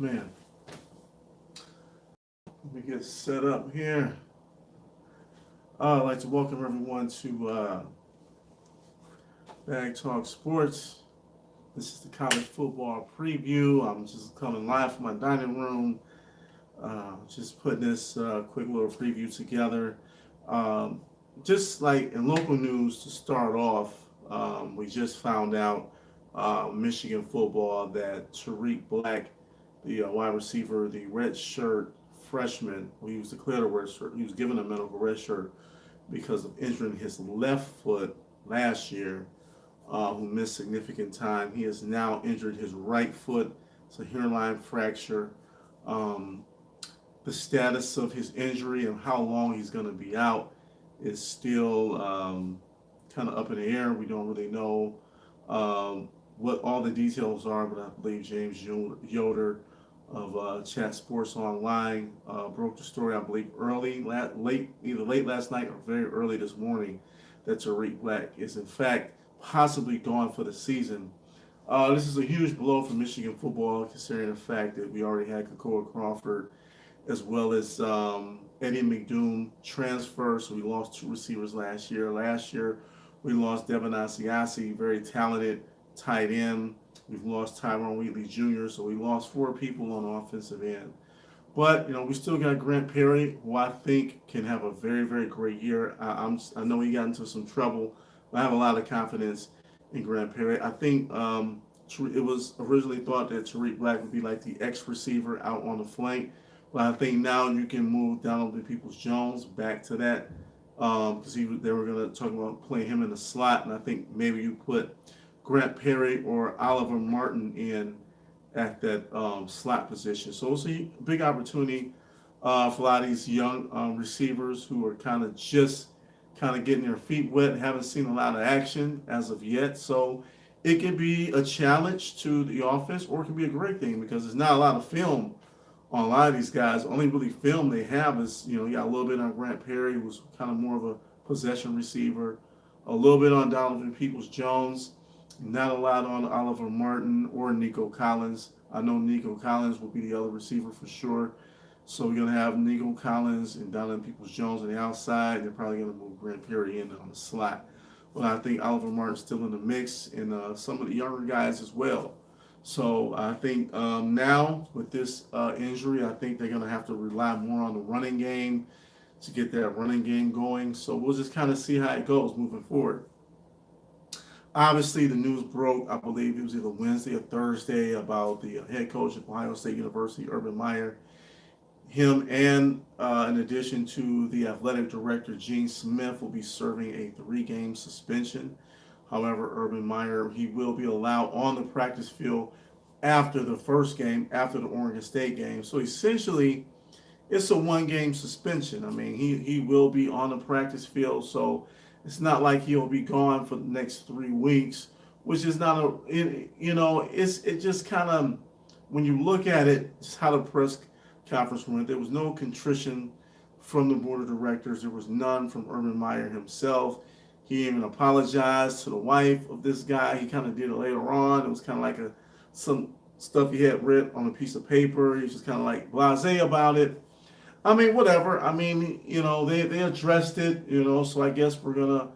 Man, let me get set up here. I'd like to welcome everyone to Bagtalk Sports. This is the college football preview. I'm just coming live from my dining room, just putting this quick little preview together. Um, just like in local news to start off, we just found out Michigan football that Tariq Black, the wide receiver, the red shirt freshman, he was declared a red shirt. He was given a medical red shirt because of injuring his left foot last year, who missed significant time. He has now injured his right foot. It's a hairline fracture. Um, the status of his injury and how long he's going to be out is still kind of up in the air. We don't really know what all the details are, but I believe James Yoder of Chat Sports Online broke the story, I believe, either late last night or very early this morning, that Tariq Black is in fact possibly gone for the season. This is a huge blow for Michigan football, considering the fact that we already had Kakoa Crawford as well as Eddie McDoom transfer. So we lost two receivers last year. Last year, we lost Devin Asiasi, very talented tight end. We've lost Tyrone Wheatley Jr., so we lost four people on the offensive end. But, we still got Grant Perry, who I think can have a very, very great year. I know he got into some trouble, but I have a lot of confidence in Grant Perry. I think it was originally thought that Tariq Black would be like the X receiver out on the flank. But I think now you can move Donald Peoples-Jones back to that because they were going to talk about playing him in the slot, and I think maybe you put Grant Perry or Oliver Martin in at that slot position. So it's a big opportunity for a lot of these young receivers who are kind of getting their feet wet and haven't seen a lot of action as of yet. So it can be a challenge to the offense, or it can be a great thing because there's not a lot of film on a lot of these guys. The only really film they have is, you got a little bit on Grant Perry, who was kind of more of a possession receiver, a little bit on Donovan Peoples-Jones, not a lot on Oliver Martin or Nico Collins. I know Nico Collins will be the other receiver for sure. So we're going to have Nico Collins and Donovan Peoples-Jones on the outside. They're probably going to move Grant Perry in on the slot. But I think Oliver Martin's still in the mix, and some of the younger guys as well. So I think now with this injury, I think they're going to have to rely more on the running game to get that running game going. So we'll just kind of see how it goes moving forward. Obviously, the news broke, I believe it was either Wednesday or Thursday, about the head coach of Ohio State University, Urban Meyer. Him and, in addition to the athletic director, Gene Smith, will be serving a 3-game suspension. However, Urban Meyer, he will be allowed on the practice field after the first game, after the Oregon State game. So essentially, it's a 1-game suspension. I mean, he will be on the practice field, so it's not like he'll be gone for the next 3 weeks, which is not it just kind of, when you look at it, it's how the press conference went. There was no contrition from the board of directors. There was none from Urban Meyer himself. He even apologized to the wife of this guy. He kind of did it later on. It was kind of like some stuff he had read on a piece of paper. He was just kind of like blasé about it. I mean, whatever. I mean, they addressed it, so I guess we're going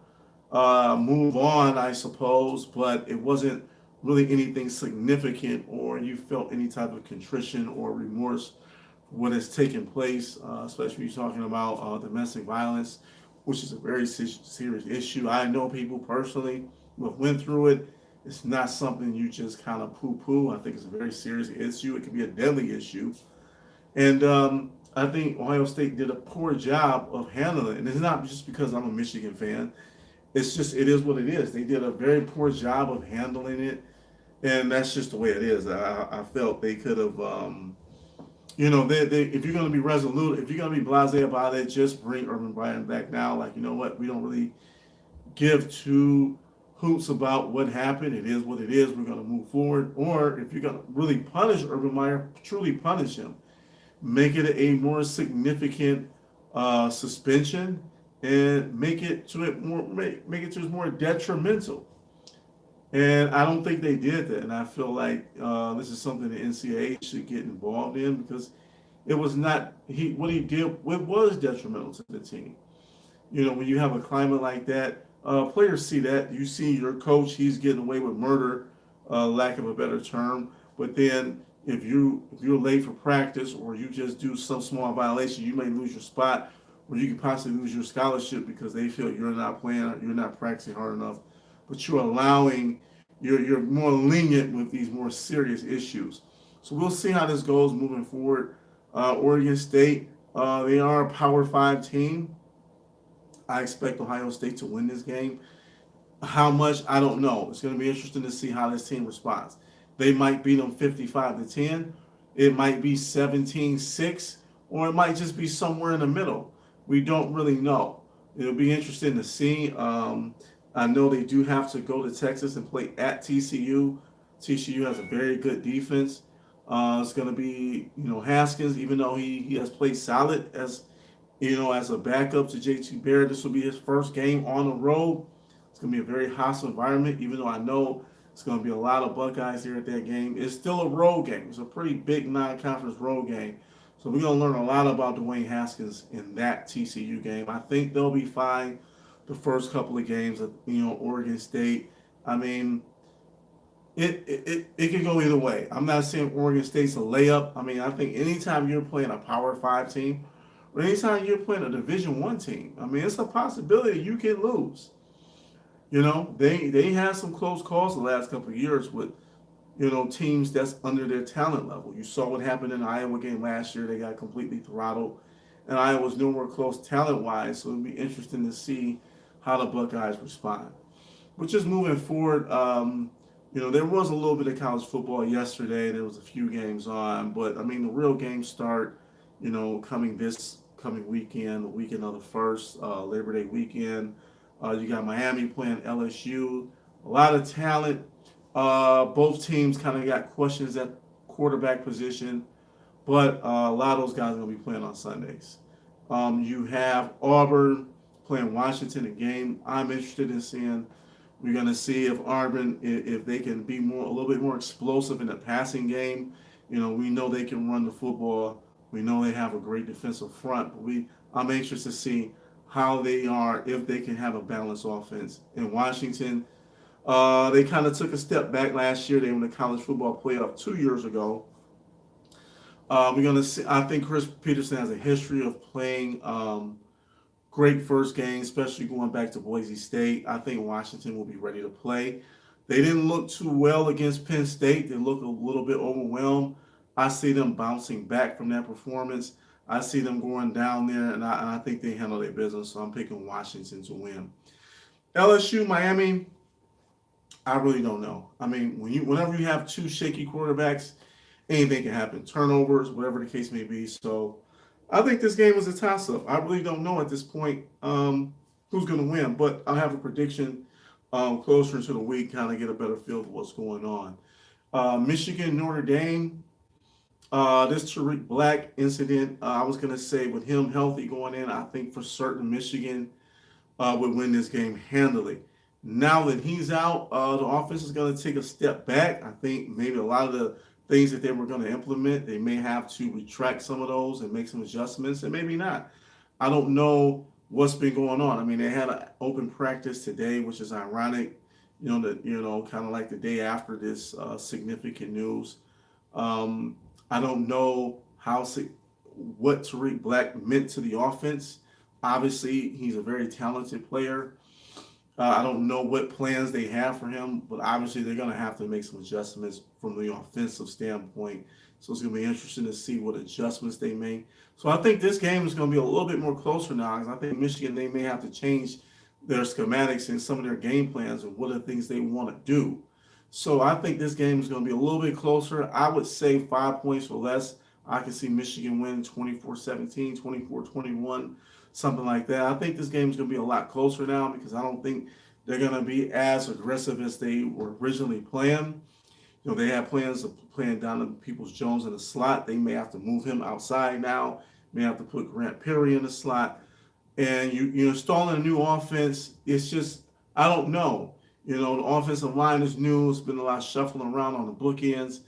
to move on, I suppose. But it wasn't really anything significant, or you felt any type of contrition or remorse for what has taken place, especially when you're talking about domestic violence, which is a very serious issue. I know people personally who have went through it. It's not something you just kind of poo-poo. I think it's a very serious issue. It can be a deadly issue. And I think Ohio State did a poor job of handling it. And it's not just because I'm a Michigan fan. It's just, it is what it is. They did a very poor job of handling it. And that's just the way it is. I felt they could have, if you're going to be resolute, if you're going to be blasé about it, just bring Urban Meyer back now. Like, you know what? We don't really give two hoots about what happened. It is what it is. We're going to move forward. Or if you're going to really punish Urban Meyer, truly punish him. Make it a more significant suspension, and make it to it more detrimental. And I don't think they did that. And I feel like this is something the NCAA should get involved in because it was not what he did. It was detrimental to the team. You know, when you have a climate like that, players see that. You see your coach; he's getting away with murder, lack of a better term. But then, if you're late for practice or you just do some small violation, you may lose your spot, or you could possibly lose your scholarship because they feel you're not playing, or you're not practicing hard enough. But you're allowing, you're more lenient with these more serious issues. So we'll see how this goes moving forward. Oregon State, they are a Power Five team. I expect Ohio State to win this game. How much, I don't know. It's going to be interesting to see how this team responds. They might beat them 55-10. It might be 17-6, or it might just be somewhere in the middle. We don't really know. It'll be interesting to see. I know they do have to go to Texas and play at TCU. TCU has a very good defense. It's going to be, Haskins, even though he has played solid as a backup to JT Barrett. This will be his first game on the road. It's going to be a very hostile environment, even though I know it's going to be a lot of Buckeyes here at that game. It's still a road game. It's a pretty big non-conference road game. So we're going to learn a lot about Dwayne Haskins in that TCU game. I think they'll be fine the first couple of games of, Oregon State. I mean, it can go either way. I'm not saying Oregon State's a layup. I mean, I think anytime you're playing a Power 5 team, or anytime you're playing a Division One team, I mean, it's a possibility you can lose. They had some close calls the last couple of years with teams that's under their talent level. You saw what happened in the Iowa game last year; they got completely throttled, and Iowa's nowhere close talent wise. So it'll be interesting to see how the Buckeyes respond. But just moving forward, there was a little bit of college football yesterday. There was a few games on, but I mean, the real games start, coming weekend, the weekend of the first, Labor Day weekend. You got Miami playing LSU. A lot of talent. Both teams kind of got questions at quarterback position, but a lot of those guys are going to be playing on Sundays. You have Auburn playing Washington, a game I'm interested in seeing. We're going to see if Auburn, if they can be a little bit more explosive in the passing game. We know they can run the football. We know they have a great defensive front. But I'm anxious to see how they are, if they can have a balanced offense. In Washington, they kind of took a step back last year. They won the college football playoff 2 years ago. We're going to see. I think Chris Peterson has a history of playing great first game, especially going back to Boise State. I think Washington will be ready to play. They didn't look too well against Penn State. They look a little bit overwhelmed. I see them bouncing back from that performance. I see them going down there, and I think they handle their business. So I'm picking Washington to win. LSU, Miami, I really don't know. I mean, whenever you have two shaky quarterbacks, anything can happen. Turnovers, whatever the case may be. So I think this game is a toss-up. I really don't know at this point who's going to win, but I'll have a prediction closer into the week, kind of get a better feel for what's going on. Michigan, Notre Dame. This Tariq Black incident, I was going to say with him healthy going in, I think for certain Michigan would win this game handily. Now that he's out, the offense is going to take a step back. I think maybe a lot of the things that they were going to implement, they may have to retract some of those and make some adjustments, and maybe not. I don't know what's been going on. I mean, they had an open practice today, which is ironic. Kind of like the day after this significant news. I don't know what Tariq Black meant to the offense. Obviously, he's a very talented player. I don't know what plans they have for him, but obviously they're going to have to make some adjustments from the offensive standpoint. So it's going to be interesting to see what adjustments they make. So I think this game is going to be a little bit more closer now, because I think Michigan, they may have to change their schematics and some of their game plans and what are the things they want to do. So I think this game is going to be a little bit closer. I would say 5 points or less. I can see Michigan win 24-17, 24-21, something like that. I think this game is going to be a lot closer now, because I don't think they're going to be as aggressive as they were originally playing. They have plans of playing Donovan Peoples-Jones in the slot. They may have to move him outside now. May have to put Grant Perry in the slot. And you're installing a new offense. It's just, I don't know. The offensive line is new. It's been a lot of shuffling around on the bookends.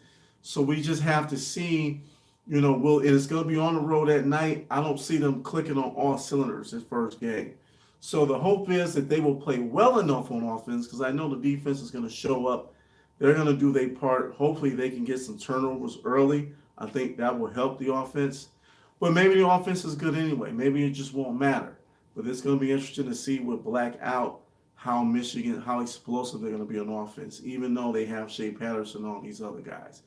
So we just have to see, and it's going to be on the road at night. I don't see them clicking on all cylinders this first game. So the hope is that they will play well enough on offense because I know the defense is going to show up. They're going to do their part. Hopefully they can get some turnovers early. I think that will help the offense. But maybe the offense is good anyway. Maybe it just won't matter. But it's going to be interesting to see with Black out how Michigan, how explosive they're going to be on offense, even though they have Shea Patterson and all these other guys.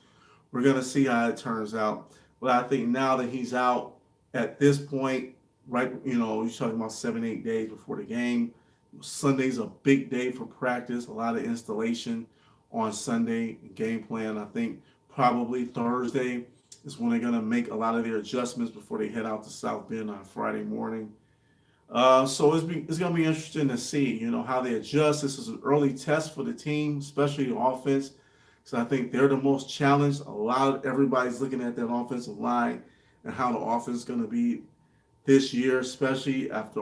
We're going to see how it turns out. But I think now that he's out at this point, right, he's talking about 7, 8 days before the game. Sunday's a big day for practice, a lot of installation on Sunday, game plan. I think probably Thursday is when they're going to make a lot of their adjustments before they head out to South Bend on Friday morning. So it's going to be interesting to see, how they adjust. This is an early test for the team, especially the offense. So I think they're the most challenged. Everybody's looking at that offensive line and how the offense is going to be this year, especially after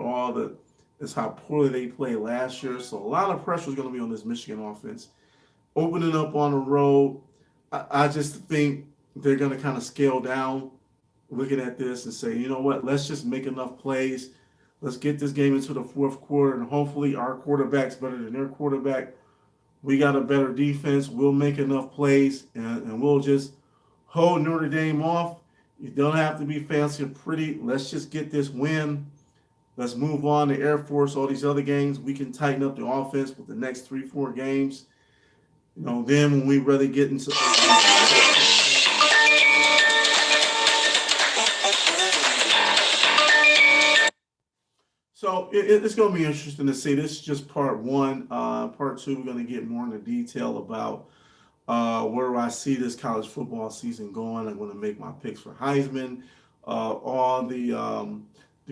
it's how poorly they played last year. So a lot of pressure is going to be on this Michigan offense. Opening up on the road, I just think they're going to kind of scale down, looking at this and say, you know what, let's just make enough plays. Let's get this game into the fourth quarter, and hopefully our quarterback's better than their quarterback. We got a better defense. We'll make enough plays, and we'll just hold Notre Dame off. You don't have to be fancy or pretty. Let's just get this win. Let's move on to Air Force, all these other games. We can tighten up the offense with the next 3, 4 games. Then when we really get into So it's going to be interesting to see. This is just part one. Part two, we're going to get more into detail about where I see this college football season going. I'm going to make my picks for Heisman, all the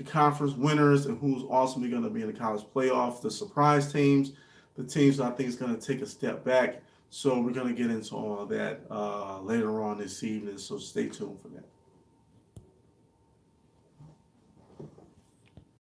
conference winners, and who's ultimately going to be in the college playoff, the surprise teams, the teams that I think is going to take a step back. So we're going to get into all of that later on this evening. So stay tuned for that.